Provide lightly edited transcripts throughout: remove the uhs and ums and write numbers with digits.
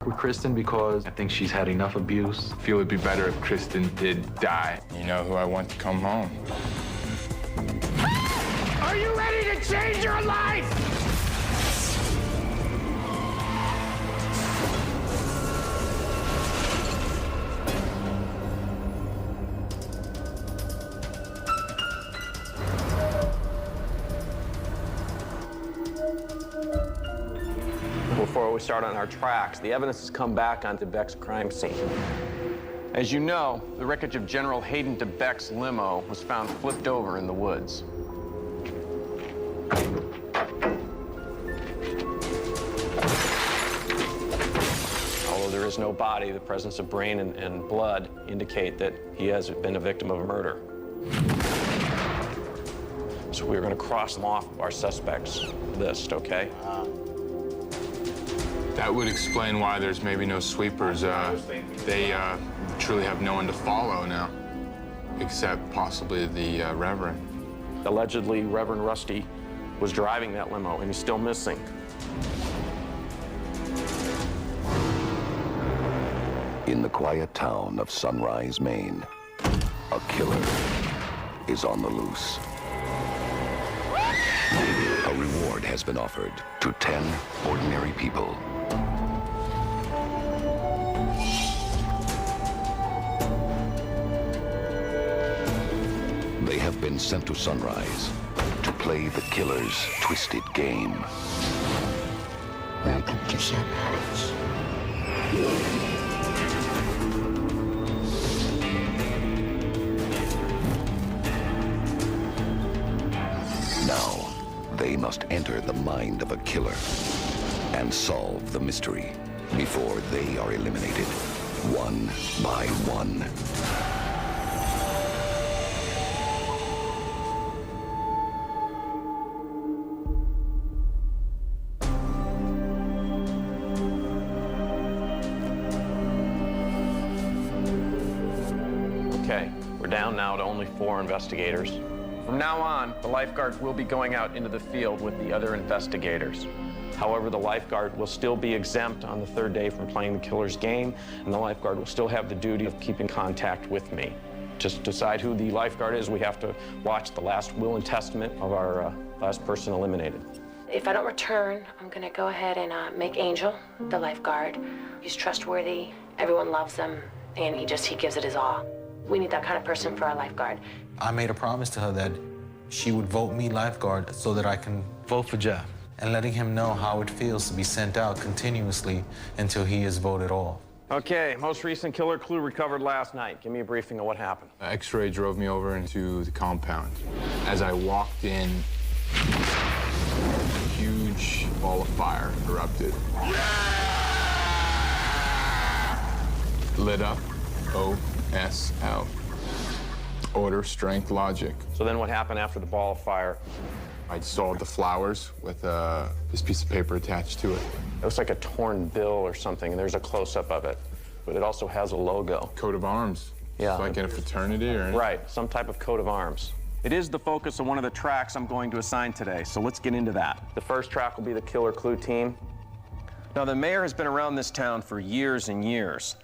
with Kristen because I think she's had enough abuse. I feel it'd be better if Kristen did die. You know who I want to come home. Are you ready to change your life? Before we start on our tracks, the evidence has come back onto Beck's crime scene. As you know, the wreckage of General Hayden DeBeck's limo was found flipped over in the woods. Although there is no body, the presence of brain and blood indicate that he has been a victim of a murder. So we're going to cross them off our suspects list, okay? That would explain why there's maybe no sweepers. They truly have no one to follow now, except possibly the Reverend. Allegedly, Reverend Rusty was driving that limo, and he's still missing. In the quiet town of Sunrise, Maine, a killer is on the loose. A reward has been offered to 10 ordinary people. They have been sent to Sunrise to play the killer's twisted game. Welcome to Sunrise. Now, they must enter the mind of a killer and solve the mystery before they are eliminated, one by one. Okay, we're down now to only 4 investigators. From now on, the lifeguard will be going out into the field with the other investigators. However, the lifeguard will still be exempt on the 3rd day from playing the killer's game, and the lifeguard will still have the duty of keeping contact with me. Just to decide who the lifeguard is, we have to watch the last will and testament of our last person eliminated. If I don't return, I'm gonna go ahead and make Angel the lifeguard. He's trustworthy, everyone loves him, and he gives it his all. We need that kind of person for our lifeguard. I made a promise to her that she would vote me lifeguard so that I can vote for Jeff, and letting him know how it feels to be sent out continuously until he is voted off. Okay, most recent killer clue recovered last night. Give me a briefing of what happened. X-ray drove me over into the compound. As I walked in, a huge ball of fire erupted. Lit up, OSL. Order, strength, logic. So then what happened after the ball of fire? I saw the flowers with this piece of paper attached to it. It looks like a torn bill or something, and there's a close-up of it. But it also has a logo. Coat of arms. Yeah. It's like in a fraternity or anything? Right, some type of coat of arms. It is the focus of one of the tracks I'm going to assign today, so let's get into that. The first track will be the killer clue team. Now, the mayor has been around this town for years and years.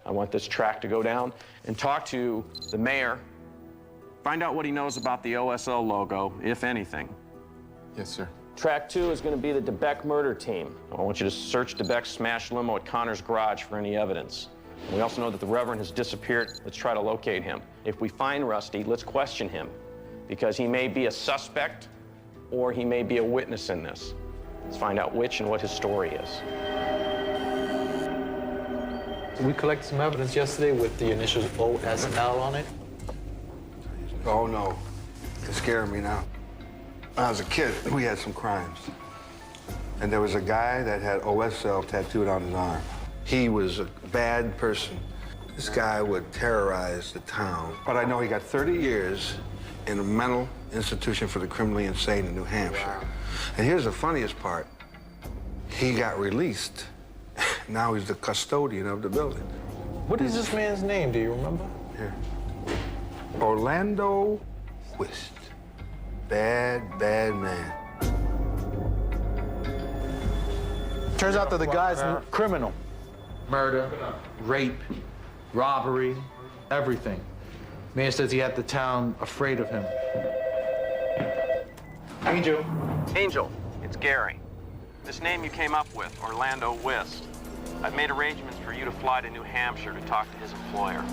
I want this track to go down and talk to the mayor, find out what he knows about the OSL logo, if anything. Yes, sir. Track 2 is going to be the DeBeck murder team. I want you to search DeBeck's smashed limo at Connor's garage for any evidence. And we also know that the Reverend has disappeared. Let's try to locate him. If we find Rusty, let's question him, because he may be a suspect or he may be a witness in this. Let's find out which and what his story is. We collected some evidence yesterday with the initials OSL on it. Oh, no. It's scaring me now. When I was a kid, we had some crimes. And there was a guy that had OSL tattooed on his arm. He was a bad person. This guy would terrorize the town. But I know he got 30 years in a mental institution for the criminally insane in New Hampshire. Wow. And here's the funniest part. He got released. Now he's the custodian of the building. What is this man's name? Do you remember? Here. Orlando Twist. Bad, bad man. Turns out that the guy's a criminal. Murder, rape, robbery, everything. Mayor says he had the town afraid of him. Angel. Angel, it's Gary. This name you came up with, Orlando Wist. I've made arrangements for you to fly to New Hampshire to talk to his employer.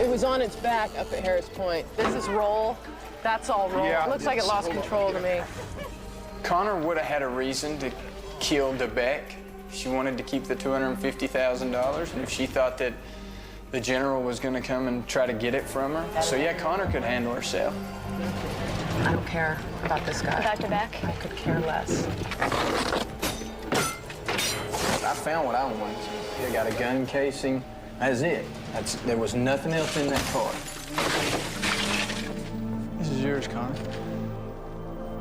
It was on its back up at Harris Point. This is roll. That's all roll. Yeah, Looks like it lost control to me. Connor would have had a reason to kill DeBeck. She wanted to keep the $250,000, and if she thought that the general was going to come and try to get it from her. So yeah, Connor could handle herself. I don't care about this guy. About DeBeck? I could care less. I found what I wanted. I got a gun casing. That's it. There was nothing else in that car. This is yours, Connor.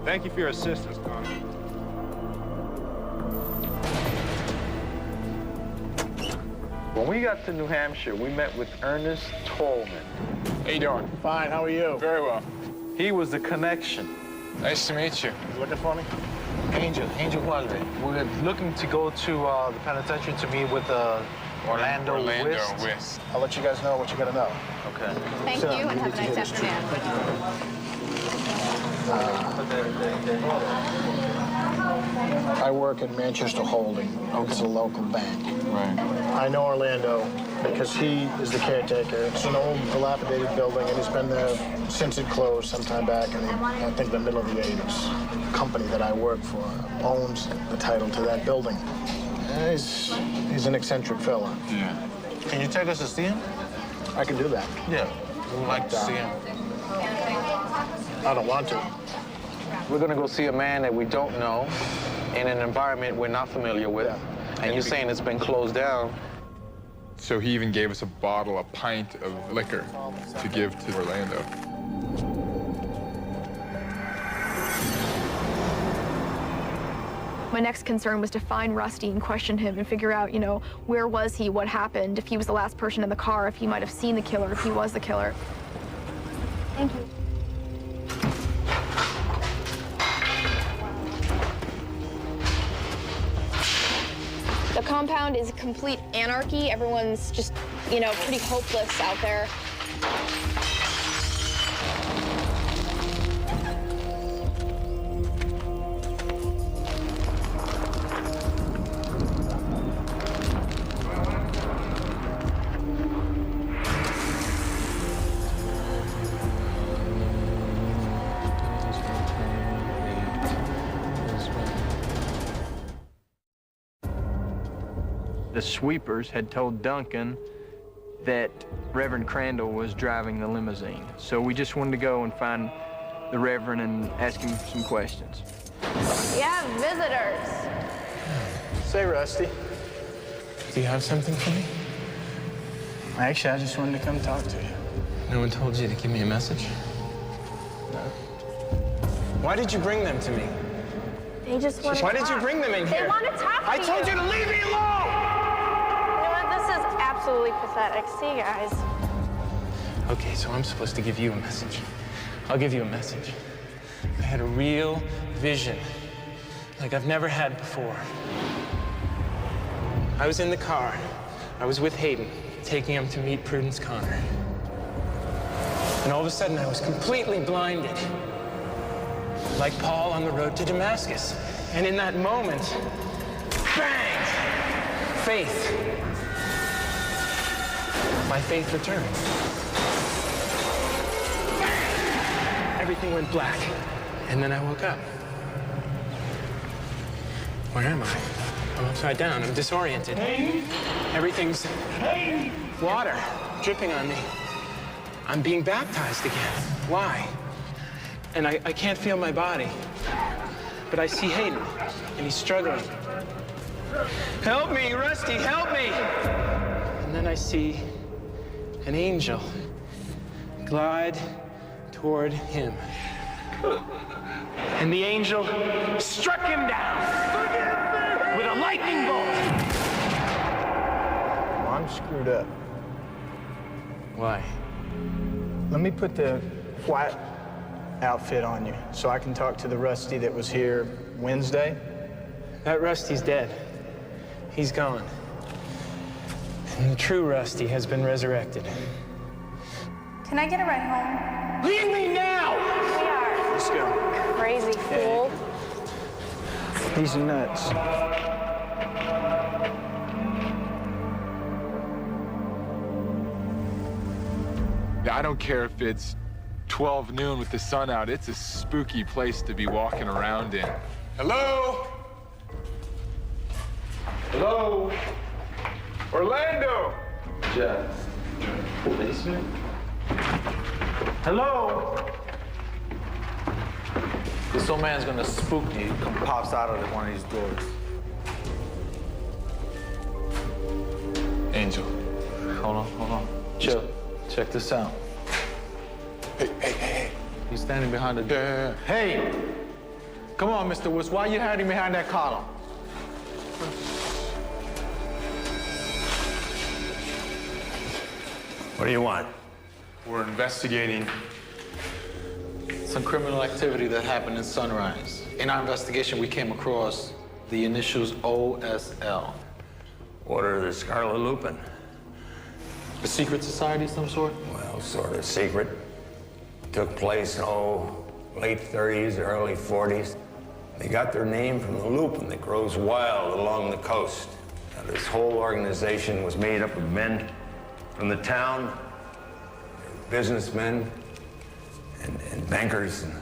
Thank you for your assistance, Connor. When we got to New Hampshire, we met with Ernest Tolman. How you doing? Fine, how are you? Very well. He was the connection. Nice to meet you. You looking for me? Angel Gualde. We're looking to go to the penitentiary to meet with Orlando Wist. Wist. I'll let you guys know what you gotta know. Okay. Thank you, and have a nice afternoon. I work at Manchester Holding. It's a local bank. Right. I know Orlando because he is the caretaker. It's an old, dilapidated building, and he's been there since it closed some time back in, I think, the middle of the 80s. The company that I work for owns the title to that building. And he's an eccentric fella. Yeah. Can you take us to see him? I can do that. Yeah. We would like to see him. I don't want to. We're gonna go see a man that we don't know in an environment we're not familiar with. Yeah. And you're saying it's been closed down. So he even gave us a pint of liquor to give to Orlando. My next concern was to find Rusty and question him and figure out, where was he, what happened, if he was the last person in the car, if he might have seen the killer, if he was the killer. Thank you. The compound is complete anarchy. Everyone's just, pretty hopeless out there. The sweepers had told Duncan that Reverend Crandall was driving the limousine. So we just wanted to go and find the Reverend and ask him some questions. We have visitors. Say, Rusty. Do you have something for me? Actually, I just wanted to come talk to you. No one told you to give me a message? No. Why did you bring them to me? They just want to Why talk. did you bring them in here? They want to talk to you. I told you to leave me alone! You know what? This is absolutely pathetic. See you guys. Okay, so I'm supposed to give you a message. I'll give you a message. I had a real vision, like I've never had before. I was in the car. I was with Hayden, taking him to meet Prudence Connor. And all of a sudden, I was completely blinded, like Paul on the road to Damascus. And in that moment, bang! Faith. My faith returned. Everything went black, and then I woke up. Where am I? I'm upside down. I'm disoriented. Everything's water dripping on me. I'm being baptized again. Why? And I can't feel my body. But I see Hayden, and he's struggling. Help me, Rusty, help me! And then I see an angel glide toward him. And the angel struck him down with a lightning bolt. Well, I'm screwed up. Why? Let me put the white outfit on you so I can talk to the Rusty that was here Wednesday. That Rusty's dead. He's gone. And the true Rusty has been resurrected. Can I get a ride home? Leave me now! We are. Let's go. Crazy fool. He's nuts. I don't care if it's 12 noon with the sun out. It's a spooky place to be walking around in. Hello? Hello? Orlando? Jeff. Basement? Hello? This old man's gonna spook me. He pops out of one of these doors. Angel. Hold on. Chill. Check this out. Hey. He's standing behind the door. Yeah. Hey! Come on, Mr. Woods. Why are you hiding behind that column? What do you want? We're investigating. Some criminal activity that happened in Sunrise. In our investigation, we came across the initials OSL. Order of the Scarlet Lupin. A secret society of some sort? Well, sort of secret. Took place, late 30s, early 40s. They got their name from the lupin that grows wild along the coast. Now, this whole organization was made up of men from the town, businessmen, and bankers, and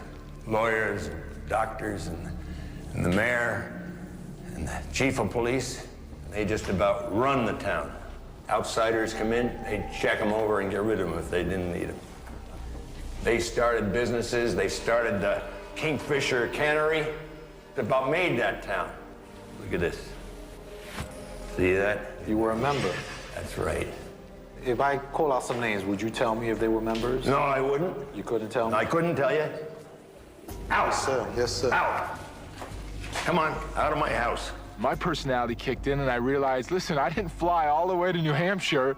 lawyers, and doctors, and the mayor, and the chief of police. They just about run the town. Outsiders come in, they'd check them over and get rid of them if they didn't need them. They started businesses, they started the Kingfisher Cannery. It about made that town. Look at this. See that? You were a member. That's right. If I call out some names, would you tell me if they were members? No, I wouldn't. You couldn't tell me? I couldn't tell you. Out. Yes, sir. Yes, sir. Out. Come on, out of my house. My personality kicked in and I realized, listen, I didn't fly all the way to New Hampshire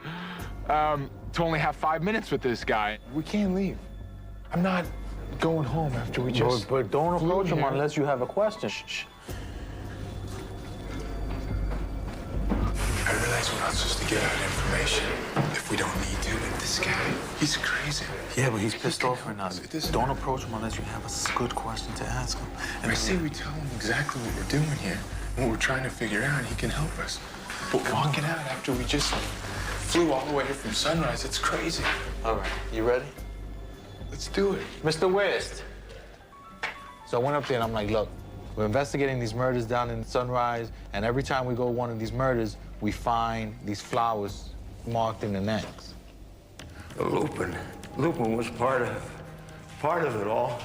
to only have 5 minutes with this guy. We can't leave. I'm not going home after we just... But don't approach him here. unless you have a question. Shh. I realize we're not supposed to get out information if we don't need to, but this guy, he's crazy. Yeah, but he's pissed off right now. Don't approach him unless you have a good question to ask him. And I say we tell him exactly what we're doing here, what we're trying to figure out, he can help us. But walking out after we just flew all the way here from Sunrise, it's crazy. All right, you ready? Let's do it. Mr. West. So I went up there and I'm like, look, we're investigating these murders down in Sunrise, and every time we go to one of these murders, we find these flowers marked in the necks. The Lupin. Lupin was part of it all.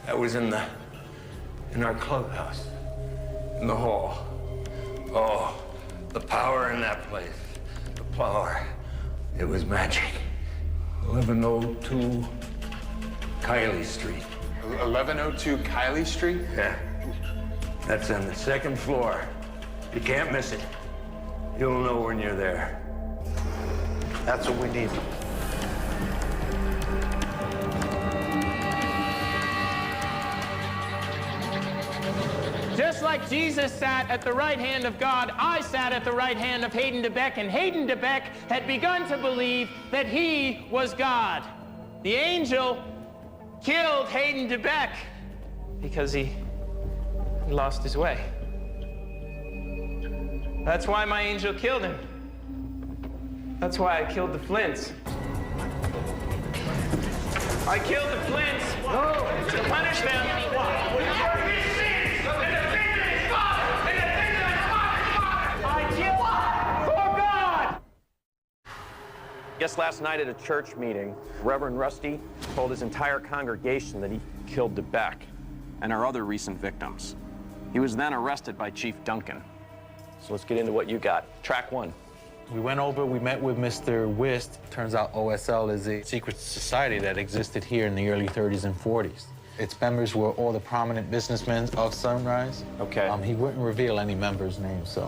That was in our clubhouse, in the hall. Oh, the power in that place. The power. It was magic. 1102 Kiley Street. 1102 Kiley Street? Yeah. That's on the second floor. You can't miss it. You'll know when you're there. That's what we need. Just like Jesus sat at the right hand of God, I sat at the right hand of Hayden DeBeck, and Hayden DeBeck had begun to believe that he was God. The angel killed Hayden DeBeck because he lost his way. That's why my angel killed him. That's why I killed the Flints. I killed the Flints to punish them. Yes, last night at a church meeting, Reverend Rusty told his entire congregation that he killed DeBeck and our other recent victims. He was then arrested by Chief Duncan. So let's get into what you got. Track one. We went over, we met with Mr. Wist. Turns out OSL is a secret society that existed here in the early 30s and 40s. Its members were all the prominent businessmen of Sunrise. Okay. He wouldn't reveal any members' names,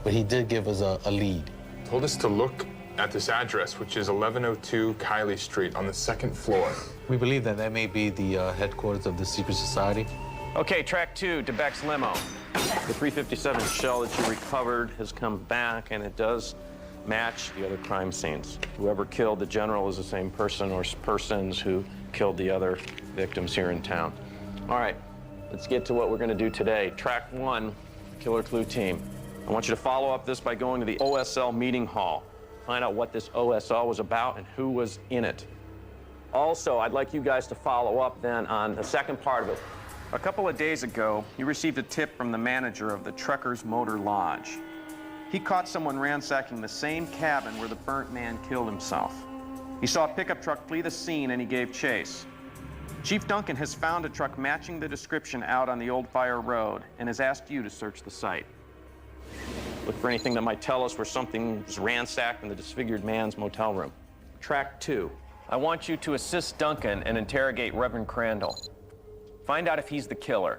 but he did give us a lead. Told us to look at this address, which is 1102 Kiley Street on the second floor. We believe that may be the headquarters of the secret society. Okay, track 2, DeBeck's limo. The .357 shell that you recovered has come back, and it does match the other crime scenes. Whoever killed the general is the same person or persons who killed the other victims here in town. All right, let's get to what we're going to do today. Track 1, Killer Clue team. I want you to follow up this by going to the OSL meeting hall. Find out what this OSL was about and who was in it. Also, I'd like you guys to follow up then on the second part of it. A couple of days ago, you received a tip from the manager of the Truckers Motor Lodge. He caught someone ransacking the same cabin where the burnt man killed himself. He saw a pickup truck flee the scene and he gave chase. Chief Duncan has found a truck matching the description out on the Old Fire Road and has asked you to search the site. Look for anything that might tell us where something was ransacked in the disfigured man's motel room. Track 2. I want you to assist Duncan and interrogate Reverend Crandall. Find out if he's the killer.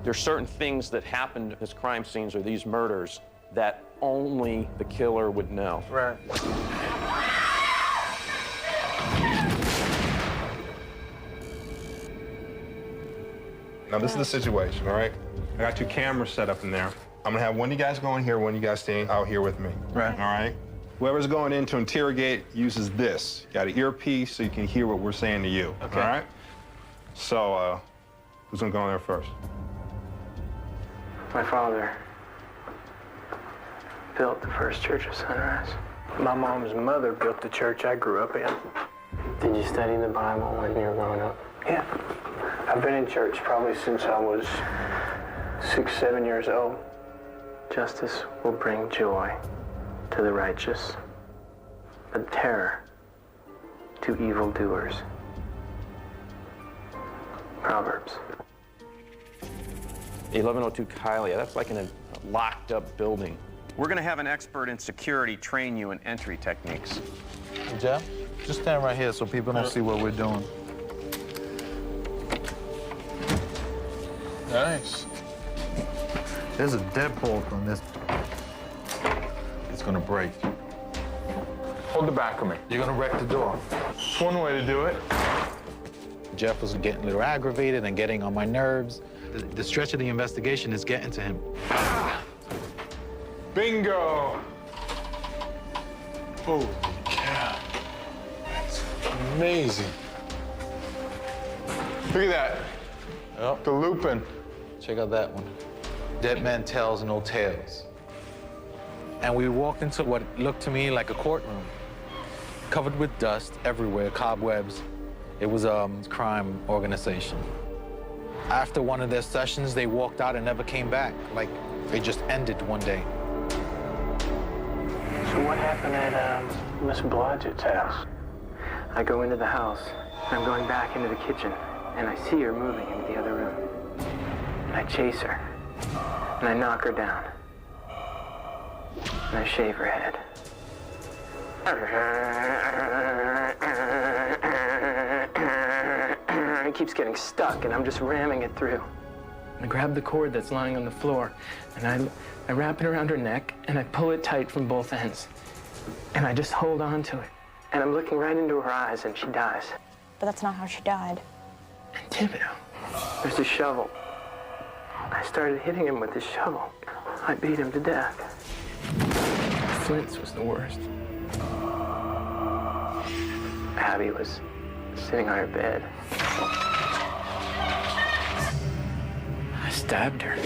There's certain things that happened at his crime scenes or these murders that only the killer would know. Right. Now, this is the situation, all right? I got 2 cameras set up in there. I'm gonna have one of you guys going here, one of you guys staying out here with me. Right. All right? Whoever's going in to interrogate uses this. You got an earpiece so you can hear what we're saying to you. Okay. All right? So, who's gonna go in there first? My father built the first church of Sunrise. My mom's mother built the church I grew up in. Did you study the Bible when you were growing up? Yeah. I've been in church probably since I was 6, 7 years old. Justice will bring joy to the righteous, but terror to evildoers. Proverbs. 1102 Kylie, that's like in a locked up building. We're gonna have an expert in security train you in entry techniques. Jeff, just stand right here so people don't see what we're doing. Nice. There's a deadbolt on this. It's gonna break. Hold the back of me. You're gonna wreck the door. It's one way to do it. Jeff was getting a little aggravated and getting on my nerves. The stretch of the investigation is getting to him. Bingo! Holy cow. That's amazing. Look at that. Yep. The Lupin. Check out that one. Dead man tells no tales. And we walked into what looked to me like a courtroom, covered with dust everywhere, cobwebs. It was a crime organization. After one of their sessions, they walked out and never came back. Like they just ended one day. So what happened at Miss Blodgett's house? I go into the house, and I'm going back into the kitchen, and I see her moving into the other room. And I chase her, and I knock her down, and I shave her head. It keeps getting stuck, and I'm just ramming it through. I grab the cord that's lying on the floor, and I wrap it around her neck, and I pull it tight from both ends. And I just hold on to it. And I'm looking right into her eyes, and she dies. But that's not how she died. And Thibodeau, there's a shovel. I started hitting him with this shovel. I beat him to death. Flint's was the worst. Abby was sitting on her bed. I stabbed her.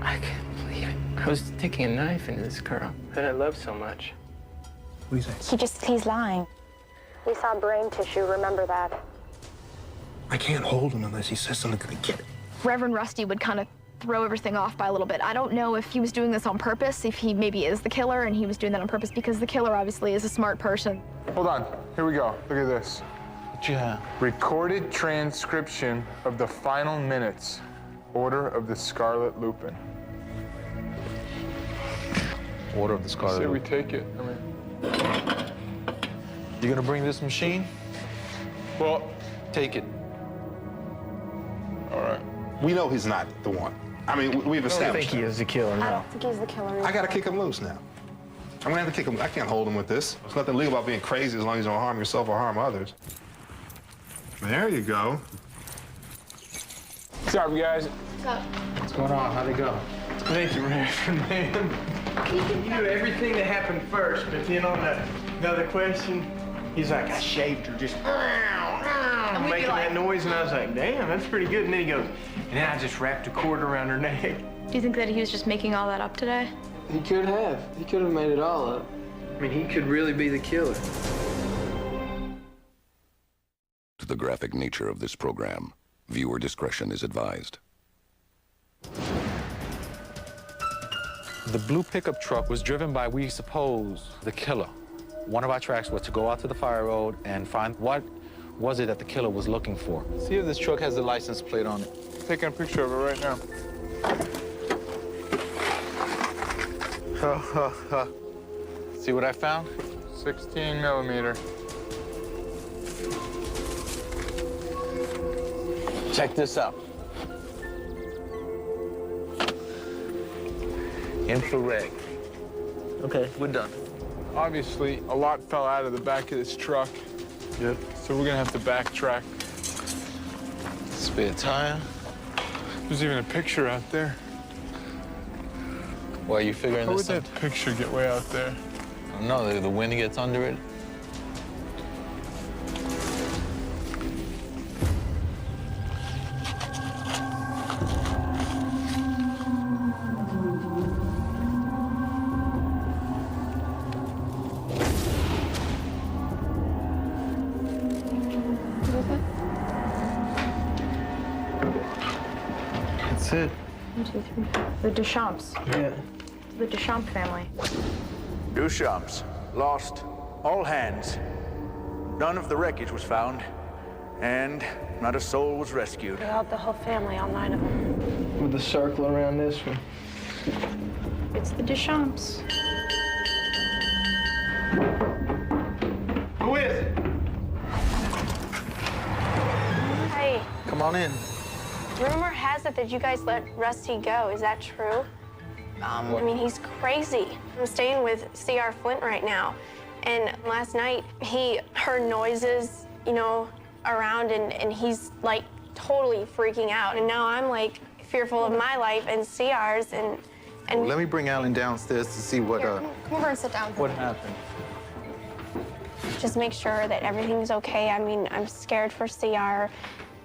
I can't believe it. I was sticking a knife into this girl that I loved so much. What do you say? He's lying. We saw brain tissue, remember that. I can't hold him unless he says something to the kid. Reverend Rusty would kind of throw everything off by a little bit. I don't know if he was doing this on purpose, if he maybe is the killer and he was doing that on purpose because the killer obviously is a smart person. Hold on. Here we go. Look at this. What you have? Recorded transcription of the final minutes. Order of the Scarlet Lupin. Order of the Scarlet Say we Lupin. take it. I mean, You gonna bring this machine? well, Take it. all right. We know he's not the one. I mean, we've established that. is the killer, I don't think he's the killer. I gotta kick him loose now. I'm gonna have to kick him. I can't hold him with this. There's nothing legal about being crazy as long as you don't harm yourself or harm others. There you go. What's up, guys? What's up? What's going on? How'd it go? Thank you, Reverend, man. He knew everything that happened first, but then on another question, he's like, I shaved her just making that noise, and I was like, damn, that's pretty good. And then he goes, and then I just wrapped a cord around her neck. Do you think that he was just making all that up today? He could have. He could have made it all up. I mean, he could really be the killer. To the graphic nature of this program, viewer discretion is advised. The blue pickup truck was driven by, we suppose, the killer. One of our tracks was to go out to the fire road and find what was it that the killer was looking for. See if this truck has the license plate on it. Taking a picture of it right now. See what I found? 16 millimeter. Check this out. Infrared. Okay, we're done. Obviously, a lot fell out of the back of this truck. Yep. So we're gonna have to backtrack. Spare tire. There's even a picture out there. Why are you figuring How this would out? that picture get way out there? I don't know, the wind gets under it. That's it. 1, 2, 3. The Deschamps. Yeah. The Deschamps family. Deschamps lost all hands. None of the wreckage was found, and not a soul was rescued. Without the whole family, all 9 of them. With the circle around this one. It's the Deschamps. Who is it? Hey, Come on in. rumor has it that you guys let Rusty go. Is that true? I mean, he's crazy. I'm staying with C.R. Flint right now. And last night, he heard noises, you know, around, and he's, like, totally freaking out. And now I'm, like, fearful of my life and C.R.'s, and Let me bring Alan downstairs to see what, Here, come over and sit down. what happened. Just make sure that everything's okay. I mean, I'm scared for C.R.,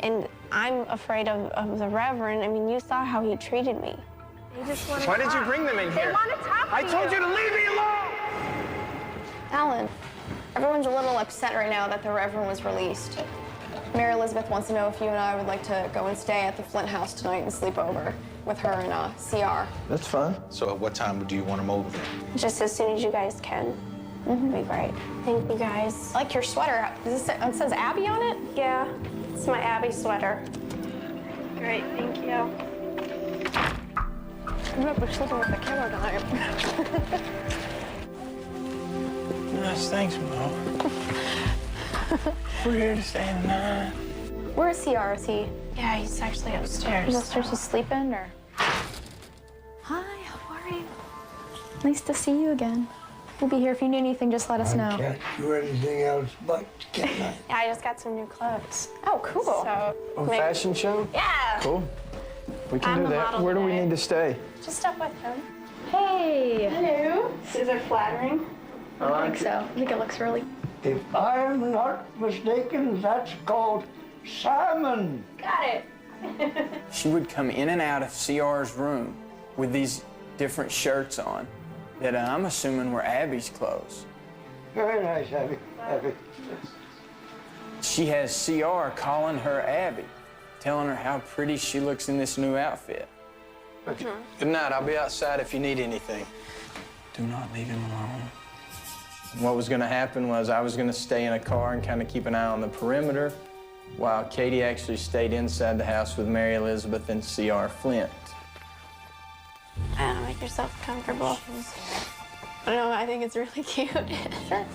and I'm afraid of the Reverend. I mean, you saw how he treated me. They just want to Why did you bring them in They here? want to talk I to told you to leave me alone! Alan, everyone's a little upset right now that the Reverend was released. Mary Elizabeth wants to know if you and I would like to go and stay at the Flint house tonight and sleep over with her and CR. That's fine. So at what time do you want him over there? Just as soon as you guys can. It'd be great. Thank you, guys. I like your sweater. Does it says Abby on it? Yeah, it's my Abby sweater. Great, thank you. I'm gonna be sleeping with the killer tonight. Nice, thanks, Mom. We're here to stay the night. Where is CR? Is he? Yeah, he's actually upstairs. He's upstairs. He's sleeping, or? Hi, how are you? Nice to see you again. We'll be here if you need anything. Just let us know. Can't do anything else but can I? Yeah, I just got some new clothes. Oh, cool. So, Fashion show? Yeah. Cool. We can I'm do a that. model Where do we today. need to stay? Just up with him. Hey. Hello. Is it flattering? I think so. I think it looks really. If I am not mistaken, that's called salmon. Got it. She would come in and out of CR's room with these different shirts on that I'm assuming were Abby's clothes. Very nice, Abby. Abby. She has CR calling her Abby, telling her how pretty she looks in this new outfit. Good night. I'll be outside if you need anything. Do not leave him alone. What was going to happen was I was going to stay in a car and kind of keep an eye on the perimeter while Katie actually stayed inside the house with Mary Elizabeth and C.R. Flint. Make yourself comfortable. I don't know, I think it's really cute. Sure.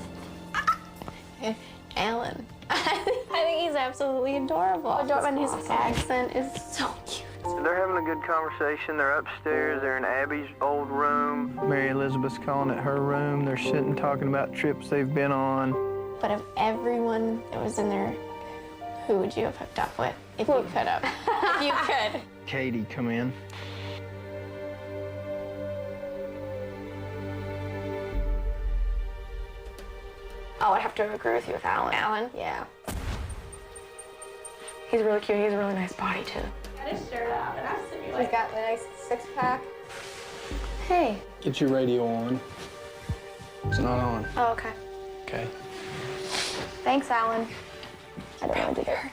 Alan. I think he's absolutely adorable. And his accent is so cute. They're having a good conversation. They're upstairs. They're in Abby's old room. Mary Elizabeth's calling it her room. They're sitting talking about trips they've been on. But of everyone that was in there, who would you have hooked up with if you could have? If you could. Katie, come in. Oh, I have to agree with you with Alan. Alan? Yeah. He's really cute. He has a really nice body, too. Got his shirt out, and I'm sitting He's got a nice six-pack. Hey. Get your radio on. It's not on. Oh, okay. Okay. Thanks, Alan. I don't want to do that.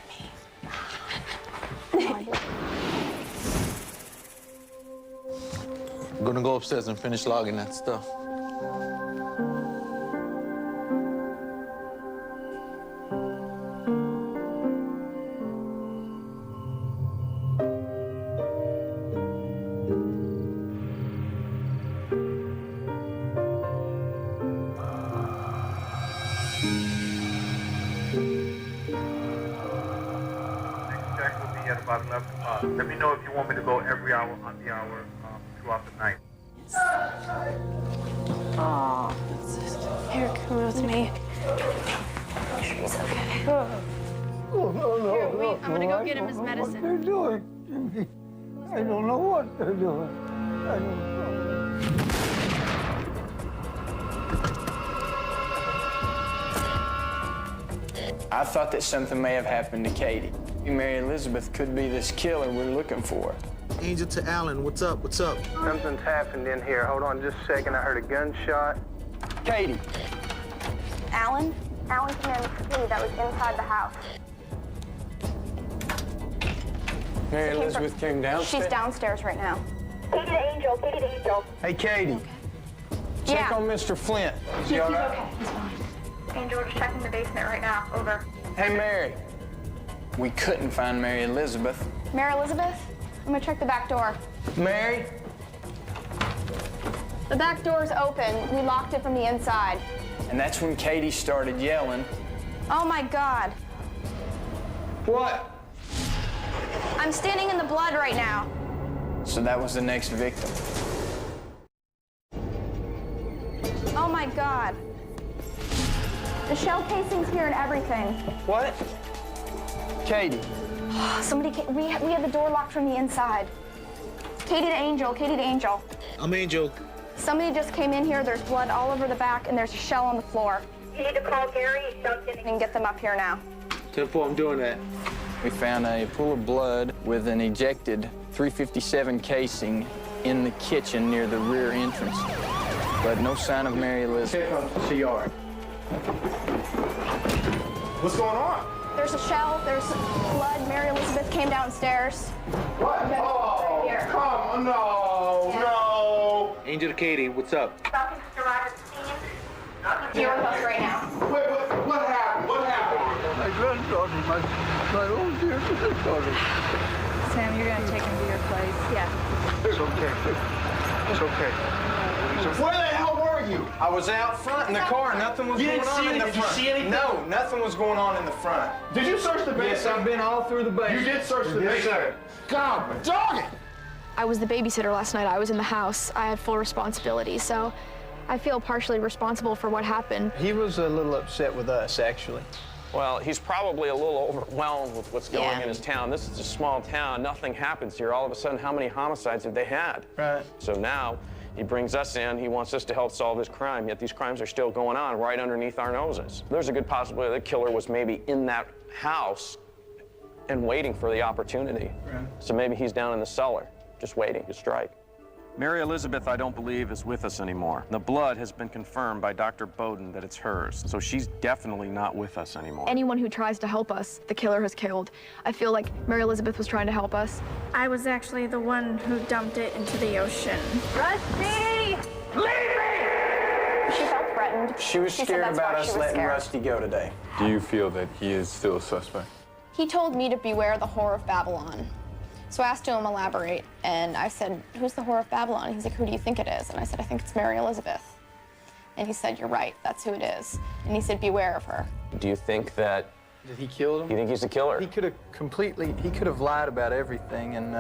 I'm gonna go upstairs and finish logging that stuff. At about 11. Let me know if you want me to go every hour on the hour throughout the night. Aw. Here, come with me. Make sure he's okay. Oh, no. Here, wait, I'm gonna go get him his medicine. What they're doing. I don't know what they're doing. I don't know. I thought that something may have happened to Katie. Mary Elizabeth could be this killer we're looking for. Angel to Alan, what's up? What's up? Something's happened in here. Hold on just a second. I heard a gunshot. Katie. Alan? Alan came in with Katie that was inside the house. Mary Elizabeth came downstairs? She's downstairs right now. Katie to Angel, Katie to Angel. Hey, Katie. Check on Mr. Flint. Is he all right? Okay, he's fine. Angel, we're just checking the basement right now. Over. Hey, Mary. We couldn't find Mary Elizabeth. Mary Elizabeth? I'm gonna check the back door. Mary? The back door's open. We locked it from the inside. And that's when Katie started yelling. Oh my God. What? I'm standing in the blood right now. So that was the next victim. Oh my God. The shell casing's here and everything. What? Katie. Somebody, we had the door locked from the inside. Katie to Angel, Katie to Angel. I'm Angel. Somebody just came in here, there's blood all over the back, and there's a shell on the floor. You need to call Gary. And get them up here now. 10-4, I'm doing that. We found a pool of blood with an ejected .357 casing in the kitchen near the rear entrance. But no sign of Mary Elizabeth. Check on CR. What's going on? There's a shell, there's blood. Mary Elizabeth came downstairs. What? Oh, Right come on, no. Angel to Katie, what's up? Doctors arrived at the scene. Here with us right now. Wait, what happened? What happened? My granddaughter, my own dear granddaughter. Sam, you're gonna take him to your place. Yeah. It's okay. It's okay. Where the hell were you? I was out front in the car. Nothing was going on in the front. Did you see anything? No, nothing was going on in the front. Did you search the basement? Yes, I've been all through the basement. You did search the basement. God, dog it! I was the babysitter last night. I was in the house. I had full responsibility, so I feel partially responsible for what happened. He was a little upset with us, actually. Well, he's probably a little overwhelmed with what's going Yeah. in his town. This is a small town. Nothing happens here. All of a sudden, how many homicides have they had? Right. So now he brings us in. He wants us to help solve this crime, yet these crimes are still going on right underneath our noses. There's a good possibility the killer was maybe in that house and waiting for the opportunity. Right. So maybe he's down in the cellar, just waiting to strike. Mary Elizabeth, I don't believe, is with us anymore. The blood has been confirmed by Dr. Bowden that it's hers, so she's definitely not with us anymore. Anyone who tries to help us, the killer has killed. I feel like Mary Elizabeth was trying to help us. I was actually the one who dumped it into the ocean. Rusty! Leave me! She felt threatened. She was said scared that's about why she us was letting scared. Rusty go today. Do you feel that he is still a suspect? He told me to beware the whore of Babylon. So I asked him to elaborate, and I said, who's the whore of Babylon? He's like, who do you think it is? And I said, I think it's Mary Elizabeth. And he said, you're right, that's who it is. And he said, beware of her. Do you think that... Did he kill him? You think he's the killer? He could have lied about everything, and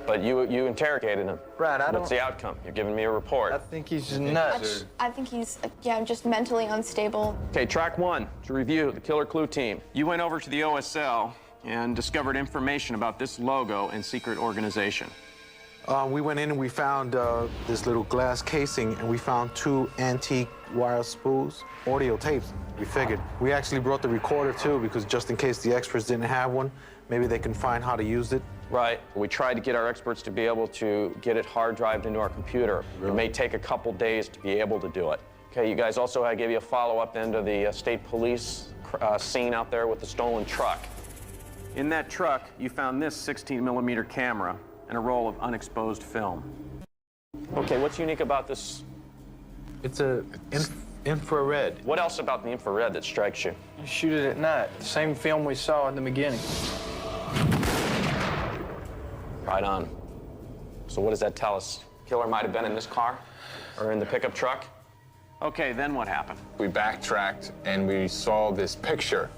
But you interrogated him. Right, I What's don't- the outcome? You're giving me a report. I think he's just nuts. I think he's, just mentally unstable. Okay, track one, to review, the killer clue team. You went over to the OSL and discovered information about this logo and secret organization. We went in and we found this little glass casing, and we found 2 antique wire spools, audio tapes. We figured. We actually brought the recorder, too, because just in case the experts didn't have one, maybe they can find how to use it. Right. We tried to get our experts to be able to get it hard drived into our computer. Really? It may take a couple days to be able to do it. Okay, you guys also, I gave you a follow-up then to the state police scene out there with the stolen truck. In that truck, you found this 16mm camera and a roll of unexposed film. Okay, what's unique about this? It's a infrared. What else about the infrared that strikes you? You shoot it at night, the same film we saw in the beginning. Right on. So what does that tell us? Killer might have been in this car or in the pickup truck? Okay, then what happened? We backtracked and we saw this picture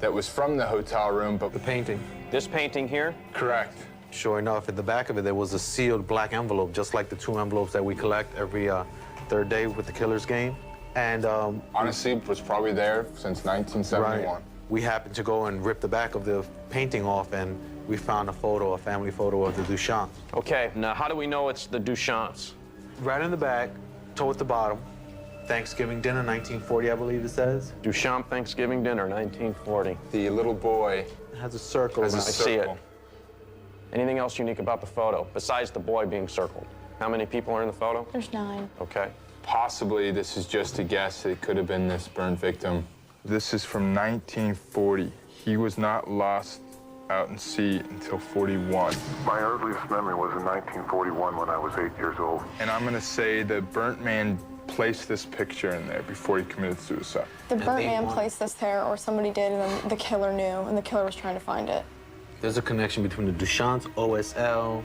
that was from the hotel room, but the painting. This painting here? Correct. Sure enough, at the back of it, there was a sealed black envelope, just like the 2 envelopes that we collect every third day with the Killer's Game. And honestly, it was probably there since 1971. Right. We happened to go and rip the back of the painting off, and we found a photo, a family photo of the Duchamps. Okay, now how do we know it's the Duchamps? Right in the back, toward the bottom. Thanksgiving dinner, 1940, I believe it says. Duchamp Thanksgiving dinner, 1940. The little boy has a circle. I see it. Anything else unique about the photo, besides the boy being circled? How many people are in the photo? There's 9. Okay. Possibly, this is just a guess, it could have been this burn victim. This is from 1940. He was not lost out in sea until 41. My earliest memory was in 1941 when I was 8 years old. And I'm gonna say the burnt man placed this picture in there before he committed suicide. The burnt man placed this there, or somebody did, and then the killer knew, and the killer was trying to find it. There's a connection between the Duchamps, OSL,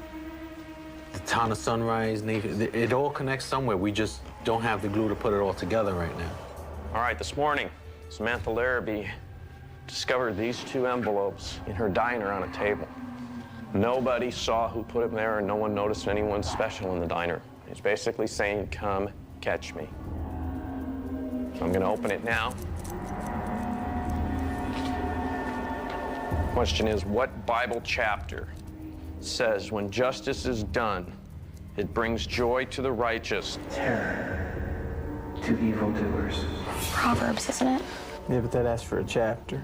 the town of Sunrise, Navy. It all connects somewhere. We just don't have the glue to put it all together right now. All right, this morning, Samantha Larrabee discovered these 2 envelopes in her diner on a table. Nobody saw who put them there, and no one noticed anyone special in the diner. It's basically saying, come catch me. So I'm gonna open it now. Question is, what Bible chapter says when justice is done, it brings joy to the righteous, terror to evildoers? Proverbs, isn't it? Yeah, but that asks for a chapter.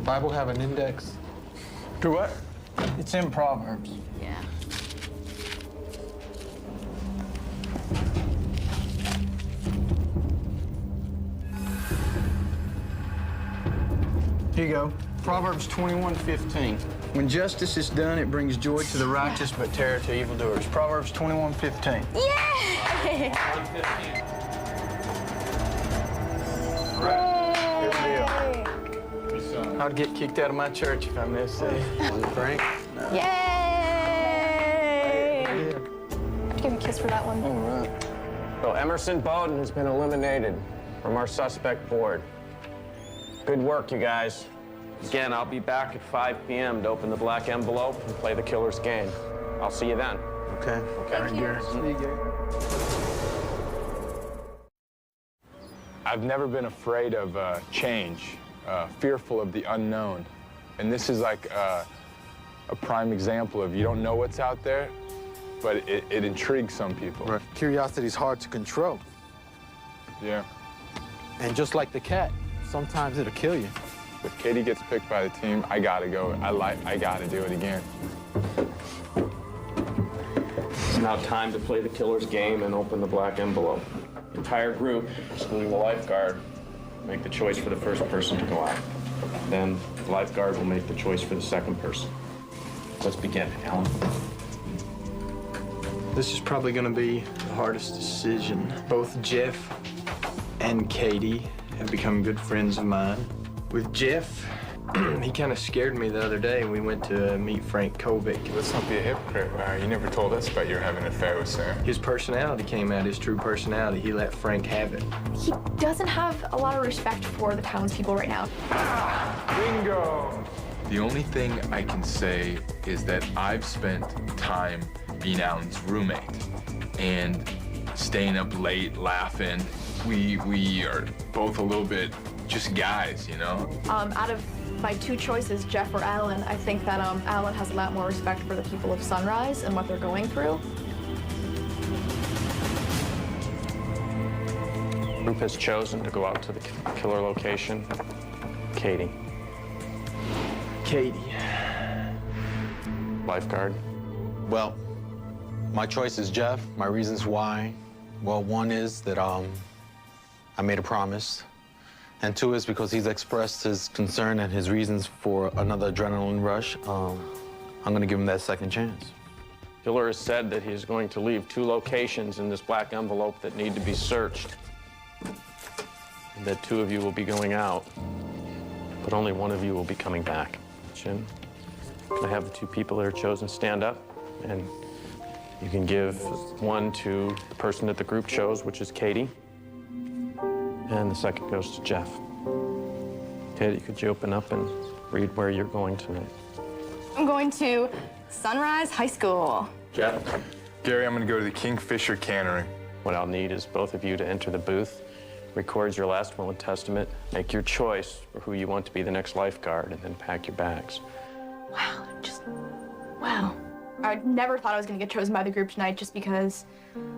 Bible have an index? To what? It's in Proverbs. Yeah. Here you go. Proverbs 21:15. When justice is done, it brings joy to the righteous, but terror to evildoers. Proverbs 21:15. Yay! I'd get kicked out of my church if I missed it. Frank? No. Yay! I'd give a kiss for that one. All right. So Emerson Bowden has been eliminated from our suspect board. Good work, you guys. Again, I'll be back at 5 p.m. to open the black envelope and play the Killer's Game. I'll see you then. Okay. Thank you. See you, Gary. I've never been afraid of change, fearful of the unknown. And this is like a prime example of you don't know what's out there, but it intrigues some people. Right. Curiosity is hard to control. Yeah. And just like the cat, sometimes it'll kill you. If Katie gets picked by the team, I gotta go. I gotta do it again. It's now time to play the Killer's Game and open the black envelope. The entire group, excluding the lifeguard, make the choice for the first person to go out. Then the lifeguard will make the choice for the second person. Let's begin, Alan. This is probably going to be the hardest decision. Both Jeff and Katie have become good friends of mine. With Jeff, he kind of scared me the other day. We went to meet Frank Kovic. Let's not be a hypocrite. You never told us about you having an affair with Sam. His personality came out, his true personality. He let Frank have it. He doesn't have a lot of respect for the townspeople right now. Bingo! The only thing I can say is that I've spent time being Alan's roommate and staying up late, laughing. We are both a little bit just guys, you know? Out of my two choices, Jeff or Alan, I think that Alan has a lot more respect for the people of Sunrise and what they're going through. The group has chosen to go out to the killer location. Katie. Katie. Lifeguard. Well, my choice is Jeff. My reasons why, well, one is that I made a promise. And two is because he's expressed his concern and his reasons for another adrenaline rush. I'm gonna give him that second chance. Killer has said that he is going to leave 2 locations in this black envelope that need to be searched. And that 2 of you will be going out, but only 1 of you will be coming back. Jim, can I have the 2 people that are chosen stand up? And you can give 1 to the person that the group chose, which is Katie. And the second goes to Jeff. Katie, could you open up and read where you're going tonight? I'm going to Sunrise High School. Jeff? Gary, I'm gonna go to the Kingfisher Cannery. What I'll need is both of you to enter the booth, record your last will and testament, make your choice for who you want to be the next lifeguard, and then pack your bags. Wow. I never thought I was gonna get chosen by the group tonight just because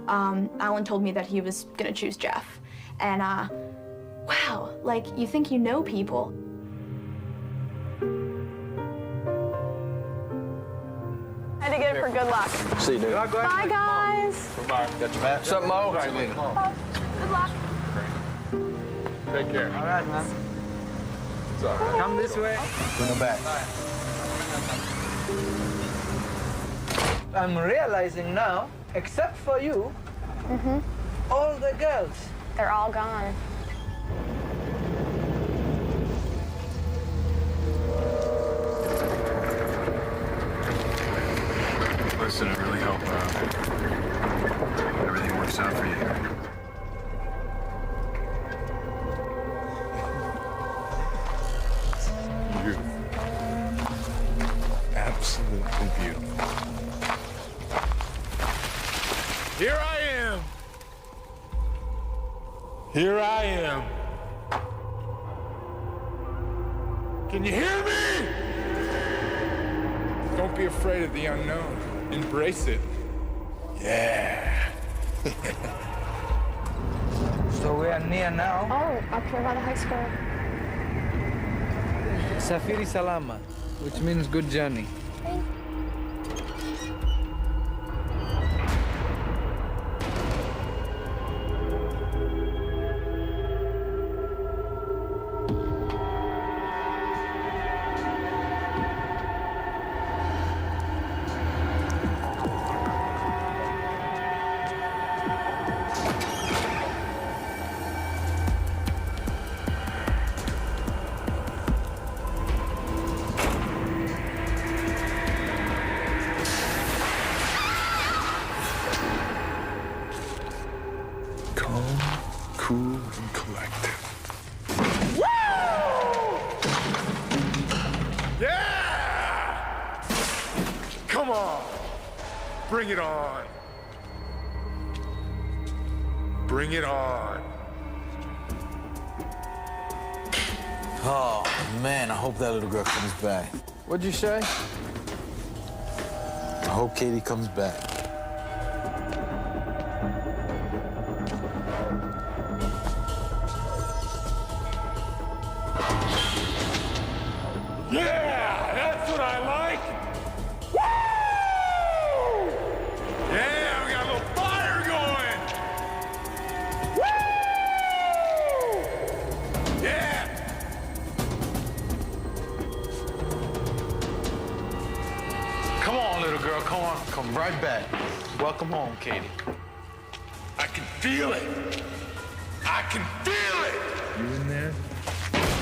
Alan told me that he was gonna choose Jeff. And wow, like you think you know people. I had to get it for good luck. See you, dude. Bye, guys. Bye. Got your back? Something Mo? Good luck. Take care. All right, man. It's all right. Come this way. Bring him back. I'm realizing now, except for you, all the girls. They're all gone. Listen, I really hope everything works out for you. Beautiful. Absolutely beautiful. Here I am. Here I am. Can you hear me? Don't be afraid of the unknown. Embrace it. Yeah. So we are near now. Oh, up here by the high school. Safiri Salama, which means good journey. Calm, cool, and collected. Yeah! Come on. Bring it on. Bring it on. Oh, man, I hope that little girl comes back. What'd you say? I hope Katie comes back. Yeah, that's what I like. Woo! Yeah, we got a little fire going. Woo! Yeah. Come on, little girl, come on. Come right back. Welcome home, Katie. I can feel it. I can feel it. You in there?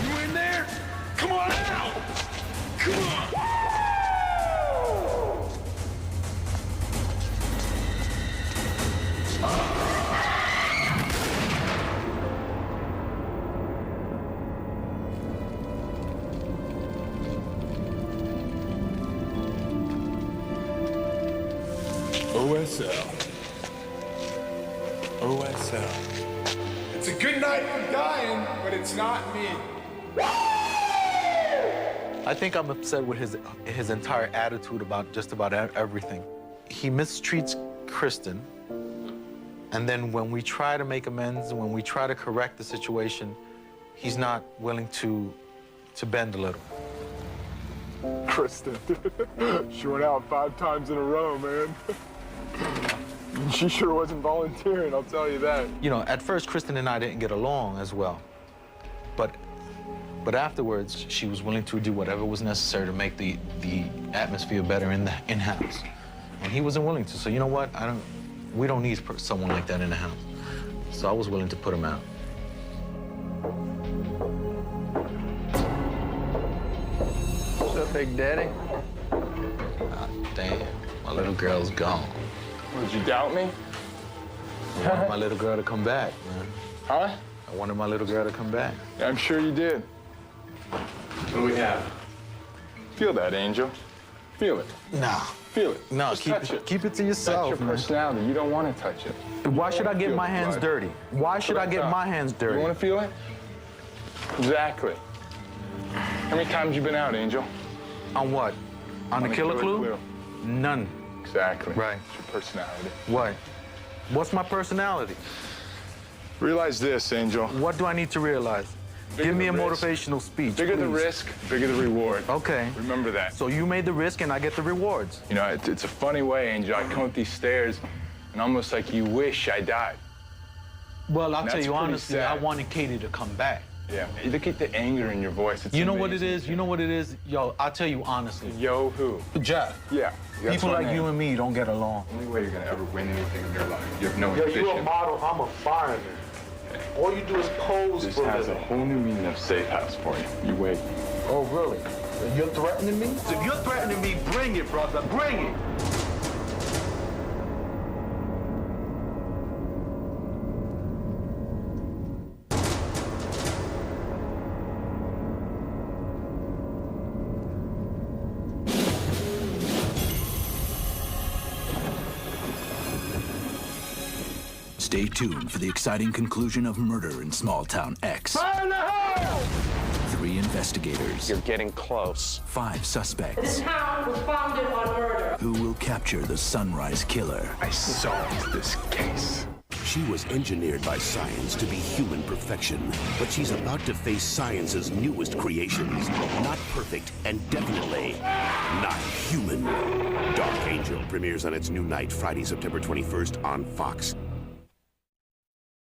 You in there? Come on out. Come on. OSL. OSL. It's a good night for dying, but it's not me. I think I'm upset with his entire attitude about just about everything. He mistreats Kristen, and then when we try to make amends, when we try to correct the situation, he's not willing to bend a little. Kristen, she went out 5 times in a row, man. She sure wasn't volunteering, I'll tell you that. You know, at first, Kristen and I didn't get along as well. But afterwards, she was willing to do whatever was necessary to make the atmosphere better in the in-house. And he wasn't willing to. So you know what? We don't need someone like that in the house. So I was willing to put him out. What's up, Big Daddy? Damn, my little girl's gone. Did you doubt me? I wanted my little girl to come back, man. Huh? I wanted my little girl to come back. Yeah, I'm sure you did. What do we have? Feel that, Angel. Feel it. Nah. Feel it. No, Just touch it. keep it to yourself. That's your personality. You don't want to touch it. Why should I get my hands dirty? Why should I get my hands dirty? You want to feel it? Exactly. How many times you been out, Angel? On what? On the killer clue? None. Exactly. Right. It's your personality. What? What's my personality? Realize this, Angel. What do I need to realize? Give me a motivational speech, Bigger the please. risk, bigger the reward. Okay. Remember that. So you made the risk and I get the rewards. You know, it's a funny way, Angel. I come up these stairs and almost like you wish I died. Well, I'll tell That's you pretty honestly, sad. I wanted Katie to come back. Yeah. You look at the anger in your voice. It's You know what it amazing. is? You know what it is? Yo, I'll tell you honestly. Yo, who? Jeff. Yeah. that's People my like name. you and me don't get along. Only way you're gonna ever win anything in your life. You have no Yo, ambition. you a model, I'm a fireman. All you do is pose This for a has a living. whole new meaning of safe house for you. You wait. Oh, really? You're threatening me? If you're threatening me, bring it, brother, bring it. Stay tuned for the exciting conclusion of Murder in Small Town X. 3 investigators. You're getting close. 5 suspects. This town was founded on murder. Who will capture the Sunrise Killer? I solved this case. She was engineered by science to be human perfection, but she's about to face science's newest creations. Not perfect and definitely not human. Dark Angel premieres on its new night Friday, September 21st on Fox.